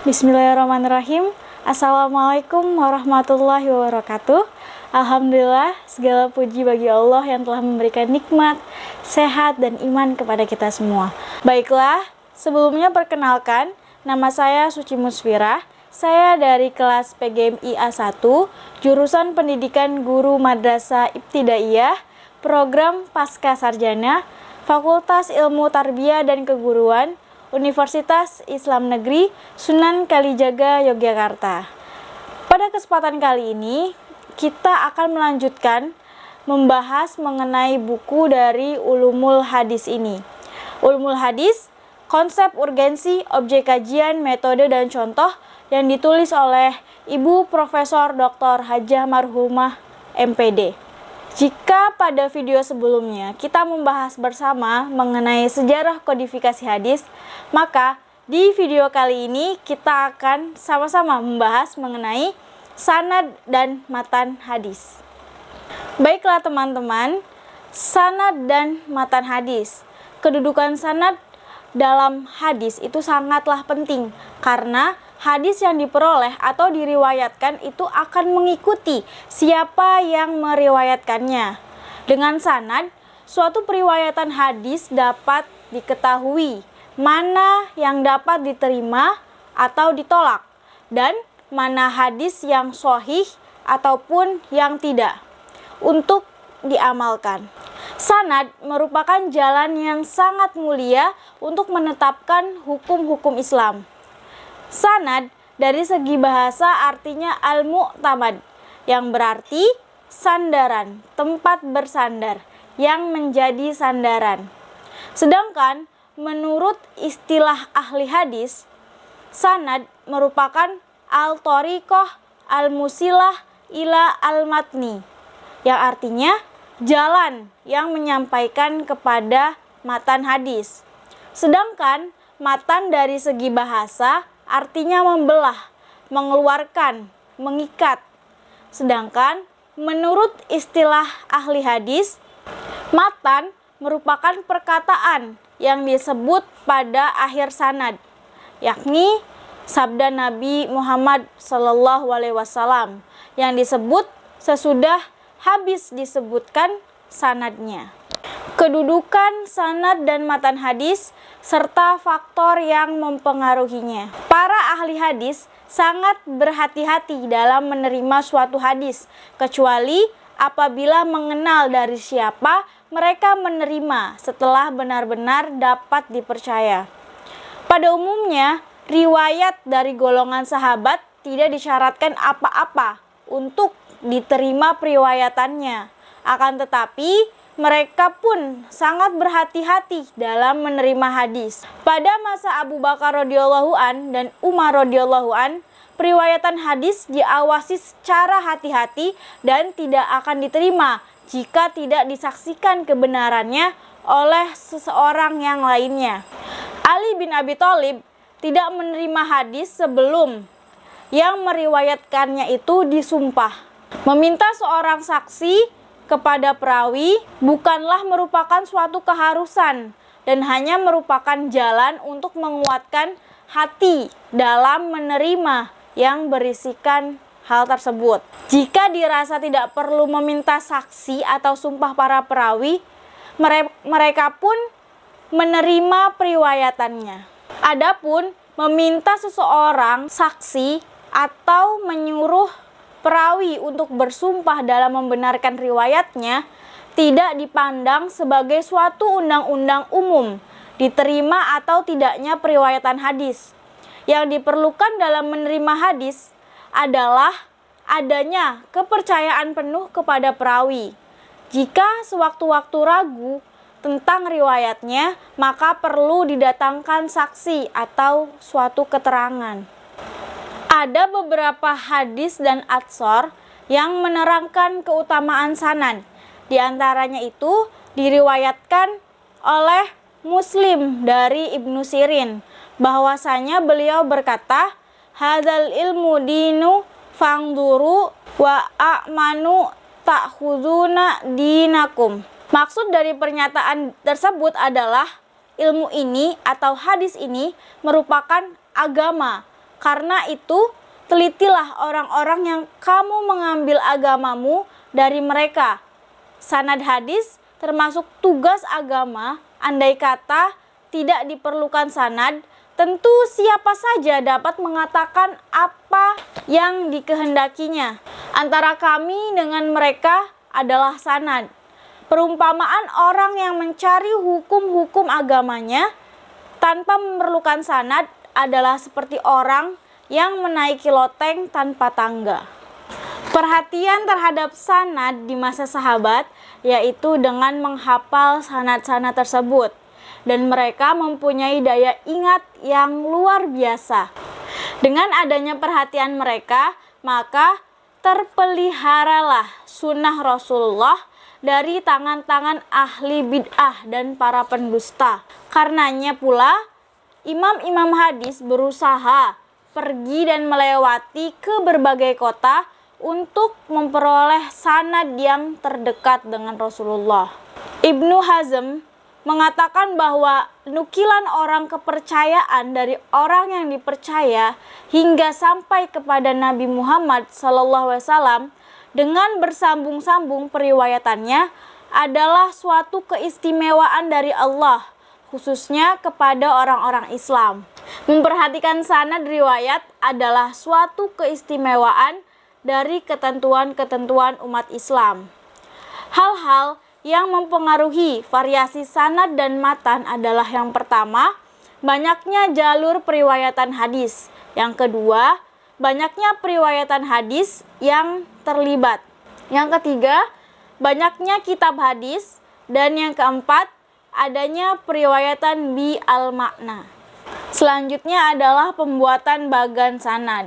Bismillahirrahmanirrahim. Assalamualaikum warahmatullahi wabarakatuh. Alhamdulillah, segala puji bagi Allah yang telah memberikan nikmat, sehat, dan iman kepada kita semua. Baiklah, sebelumnya perkenalkan, nama saya Suci Musfirah. Saya dari kelas PGMI A1, jurusan Pendidikan Guru Madrasah Ibtidaiyah, program Pasca Sarjana, Fakultas Ilmu Tarbiyah dan Keguruan, Universitas Islam Negeri Sunan Kalijaga, Yogyakarta. Pada kesempatan kali ini, kita akan melanjutkan membahas mengenai buku dari Ulumul Hadis ini. Ulumul Hadis, konsep urgensi, objek kajian, metode, dan contoh yang ditulis oleh Ibu Profesor Dr. Hajah Marhumah MPD. Jika pada video sebelumnya kita membahas bersama mengenai sejarah kodifikasi hadis, maka di video kali ini kita akan sama-sama membahas mengenai sanad dan matan hadis. Baiklah teman-teman, sanad dan matan hadis. Kedudukan sanad dalam hadis itu sangatlah penting karena hadis yang diperoleh atau diriwayatkan itu akan mengikuti siapa yang meriwayatkannya. Dengan sanad, suatu periwayatan hadis dapat diketahui mana yang dapat diterima atau ditolak dan mana hadis yang sahih ataupun yang tidak untuk diamalkan. Sanad merupakan jalan yang sangat mulia untuk menetapkan hukum-hukum Islam. Sanad dari segi bahasa artinya al-mu'tamad, yang berarti sandaran, tempat bersandar, yang menjadi sandaran. Sedangkan menurut istilah ahli hadis, sanad merupakan al-thariqah al-musilah ila al-matni, yang artinya jalan yang menyampaikan kepada matan hadis. Sedangkan matan dari segi bahasa artinya membelah, mengeluarkan, mengikat. Sedangkan menurut istilah ahli hadis, matan merupakan perkataan yang disebut pada akhir sanad, yakni sabda Nabi Muhammad SAW yang disebut sesudah habis disebutkan sanadnya. Kedudukan sanad dan matan hadis serta faktor yang mempengaruhinya. Para ahli hadis sangat berhati-hati dalam menerima suatu hadis, kecuali apabila mengenal dari siapa mereka menerima setelah benar-benar dapat dipercaya. Pada umumnya, riwayat dari golongan sahabat tidak disyaratkan apa-apa untuk diterima periwayatannya. Akan tetapi, mereka pun sangat berhati-hati dalam menerima hadis. Pada masa Abu Bakar radhiyallahu an dan Umar radhiyallahu an, periwayatan hadis diawasi secara hati-hati dan tidak akan diterima jika tidak disaksikan kebenarannya oleh seseorang yang lainnya. Ali bin Abi Thalib tidak menerima hadis sebelum yang meriwayatkannya itu disumpah. Meminta seorang saksi kepada perawi bukanlah merupakan suatu keharusan dan hanya merupakan jalan untuk menguatkan hati dalam menerima yang berisikan hal tersebut. Jika dirasa tidak perlu meminta saksi atau sumpah para perawi, mereka pun menerima periwayatannya. Adapun meminta seseorang saksi atau menyuruh perawi untuk bersumpah dalam membenarkan riwayatnya tidak dipandang sebagai suatu undang-undang umum, diterima atau tidaknya periwayatan hadis. Yang diperlukan dalam menerima hadis adalah adanya kepercayaan penuh kepada perawi. Jika sewaktu-waktu ragu tentang riwayatnya, maka perlu didatangkan saksi atau suatu keterangan. Ada beberapa hadis dan atsar yang menerangkan keutamaan sanad. Di antaranya itu diriwayatkan oleh Muslim dari Ibnu Sirin bahwasanya beliau berkata, "Hadzal ilmu dinu fangduru wa a'manu ta'khuduna dinakum." Maksud dari pernyataan tersebut adalah ilmu ini atau hadis ini merupakan agama. Karena itu, telitilah orang-orang yang kamu mengambil agamamu dari mereka. Sanad hadis termasuk tugas agama. Andai kata tidak diperlukan sanad, tentu siapa saja dapat mengatakan apa yang dikehendakinya. Antara kami dengan mereka adalah sanad. Perumpamaan orang yang mencari hukum-hukum agamanya tanpa memerlukan sanad adalah seperti orang yang menaiki loteng tanpa tangga. Perhatian terhadap sanad di masa sahabat yaitu dengan menghafal sanad-sanad tersebut, dan mereka mempunyai daya ingat yang luar biasa. Dengan adanya perhatian mereka, maka terpeliharalah sunnah Rasulullah dari tangan-tangan ahli bid'ah dan para pendusta. Karenanya pula imam-imam hadis berusaha pergi dan melewati ke berbagai kota untuk memperoleh sanad yang terdekat dengan Rasulullah. Ibnu Hazm mengatakan bahwa nukilan orang kepercayaan dari orang yang dipercaya hingga sampai kepada Nabi Muhammad SAW dengan bersambung-sambung periwayatannya adalah suatu keistimewaan dari Allah, khususnya kepada orang-orang Islam. Memperhatikan sanad riwayat adalah suatu keistimewaan dari ketentuan-ketentuan umat Islam. Hal-hal yang mempengaruhi variasi sanad dan matan adalah yang pertama, banyaknya jalur periwayatan hadis. Yang kedua, banyaknya periwayatan hadis yang terlibat. Yang ketiga, banyaknya kitab hadis. Dan yang keempat, adanya periwayatan bi al-makna. Selanjutnya adalah pembuatan bagan sanad.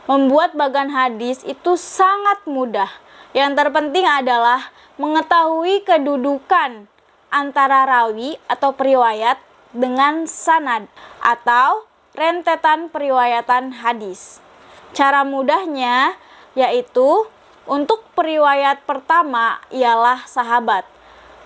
Membuat bagan hadis itu sangat mudah. Yang terpenting adalah mengetahui kedudukan antara rawi atau periwayat dengan sanad atau rentetan periwayatan hadis. Cara mudahnya yaitu untuk periwayat pertama ialah sahabat.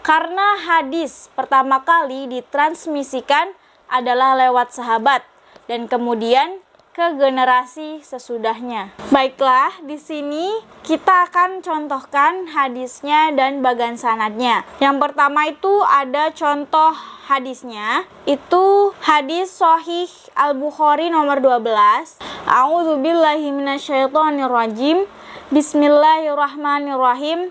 Karena hadis pertama kali ditransmisikan adalah lewat sahabat dan kemudian ke generasi sesudahnya. Baiklah, di sini kita akan contohkan hadisnya dan bagan sanadnya. Yang pertama itu ada contoh hadisnya, itu hadis Sahih Al-Bukhari nomor 12. A'udzubillahi minasyaitonirrajim. Bismillahirrahmanirrahim.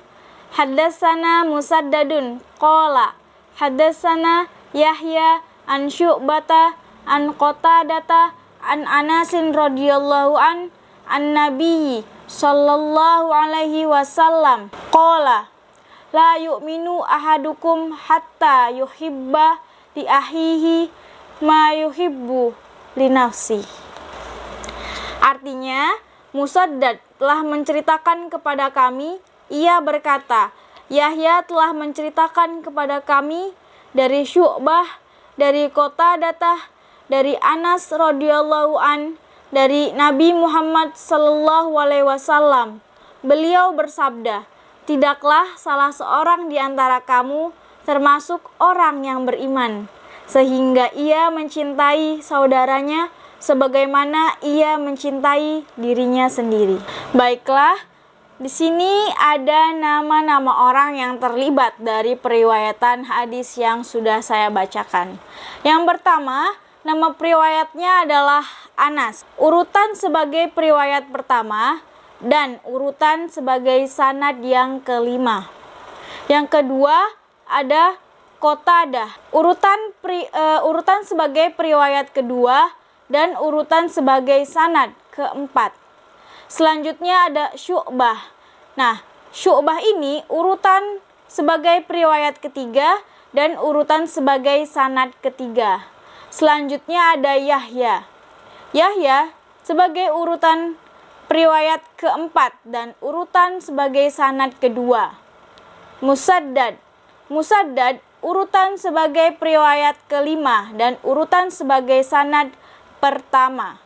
Haddatsana Musaddadun qala haddatsana Yahya an Syu'bata an Qatadata an Anasin radhiyallahu an Nabi sallallahu alaihi wasallam qala la yu'minu ahadukum hatta yuhibba li ahihi ma yuhibbu li nafsi. Artinya, Musaddad telah menceritakan kepada kami, ia berkata, Yahya telah menceritakan kepada kami dari Syu'bah, dari Qatadah, dari Anas radhiyallahu an, dari Nabi Muhammad sallallahu alaihi wasallam. Beliau bersabda, tidaklah salah seorang di antara kamu termasuk orang yang beriman, sehingga ia mencintai saudaranya sebagaimana ia mencintai dirinya sendiri. Baiklah, di sini ada nama-nama orang yang terlibat dari periwayatan hadis yang sudah saya bacakan. Yang pertama, nama periwayatnya adalah Anas. Urutan sebagai periwayat pertama dan urutan sebagai sanad yang kelima. Yang kedua ada Qatadah. Urutan sebagai periwayat kedua dan urutan sebagai sanad keempat. Selanjutnya ada Syu'bah. Nah, Syu'bah ini urutan sebagai periwayat ketiga dan urutan sebagai sanad ketiga. Selanjutnya ada Yahya. Yahya sebagai urutan periwayat keempat dan urutan sebagai sanad kedua. Musaddad. Musaddad urutan sebagai periwayat kelima dan urutan sebagai sanad pertama.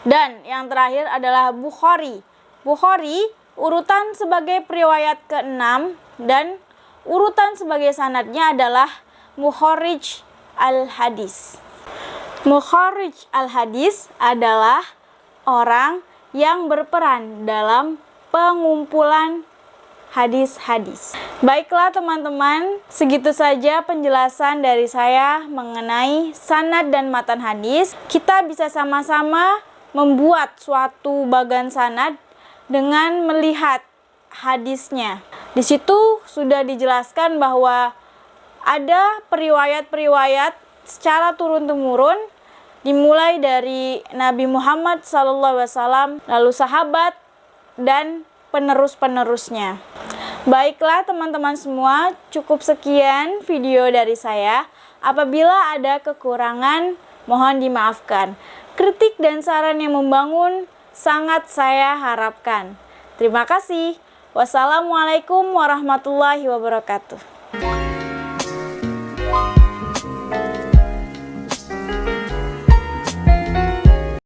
Dan yang terakhir adalah Bukhari. Bukhari urutan sebagai periwayat ke-6 dan urutan sebagai sanadnya adalah Mukharij al-Hadis. Mukharrij al-hadis adalah orang yang berperan dalam pengumpulan hadis-hadis. Baiklah teman-teman, segitu saja penjelasan dari saya mengenai sanad dan matan hadis. Kita bisa sama-sama membuat suatu bagan sanad dengan melihat hadisnya. Di situ sudah dijelaskan bahwa ada periwayat-periwayat secara turun-temurun, dimulai dari Nabi Muhammad SAW, lalu sahabat, dan penerus-penerusnya. Baiklah teman-teman semua, cukup sekian video dari saya. Apabila ada kekurangan, mohon dimaafkan. Kritik dan saran yang membangun sangat saya harapkan. Terima kasih. Wassalamualaikum warahmatullahi wabarakatuh.